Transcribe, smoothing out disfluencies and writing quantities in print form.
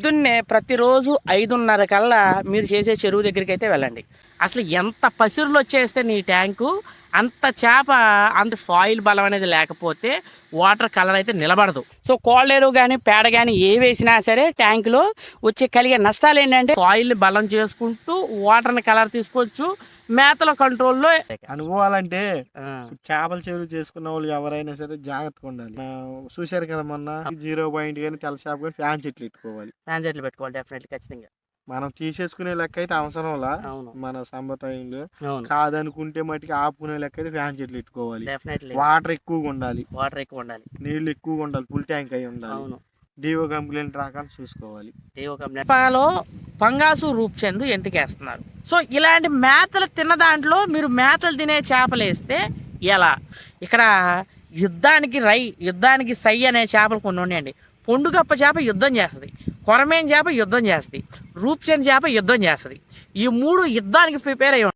పొద్దున్నే ప్రతిరోజు 5:30 కల్లా మీరు చేసే చెరువు దగ్గరికి అయితే వెళ్ళండి. అసలు ఎంత పసిరులు వచ్చేస్తే నీ ట్యాంకు అంత చేప అంత సాయిల్ బలం అనేది లేకపోతే వాటర్ కలర్ అయితే నిలబడదు. సో కోళ్ళేరు కానీ పేడ కానీ ఏ వేసినా సరే ట్యాంకులో వచ్చే కలిగే నష్టాలు ఏంటంటే సాయిల్ బలం చేసుకుంటూ వాటర్ని కలర్ తీసుకోవచ్చు, మేతల కంట్రోల్లో. అనుభవాలంటే చేపల చెరువు చేసుకున్న వాళ్ళు ఎవరైనా సరే జాగ్రత్తగా ఉండాలి. చూశారు కదా మొన్న 0 పాయింట్ కానీ తెల్ల చేప కానీ ఫ్యాన్ చెట్లు పెట్టుకోవాలి. ఫ్యాన్ చెట్లు పెట్టుకోవాలి డెఫినెట్లీ, ఖచ్చితంగా. మనం తీసేసుకునే లెక్క అయితే అవసరంలా అవును, మన సంప్రదాయంలో. అవును, కాదనుకుంటే మటుకి ఆపుకునే లెక్క అయితే ఫ్యాన్ చెట్లు పెట్టుకోవాలి. డెఫినెట్లీ వాటర్ ఎక్కువగా ఉండాలి, వాటర్ ఎక్కువ ఉండాలి, నీళ్లు ఎక్కువగా ఉండాలి, ఫుల్ ట్యాంక్ అయి ఉండాలి. అవును, డివో కంప్లైంట్ రాకుండా చూసుకోవాలి. పాలో పంగాసు రూప్చంద్ ఎంతకేస్తున్నారు. సో ఇలాంటి మేతలు తిన్న దాంట్లో మీరు మేతలు తినే చేపలు వేస్తే ఎలా? ఇక్కడ యుద్ధానికి సై అనే చేపలు కొన్ని ఉన్నాయండి. పొండుగప్ప చేప యుద్ధం చేస్తుంది, కొరమేన్ చేప యుద్ధం చేస్తుంది, రూప్చంద్ చేప యుద్ధం చేస్తుంది. ఈ 3 యుద్ధానికి ప్రిపేర్ అయ్యి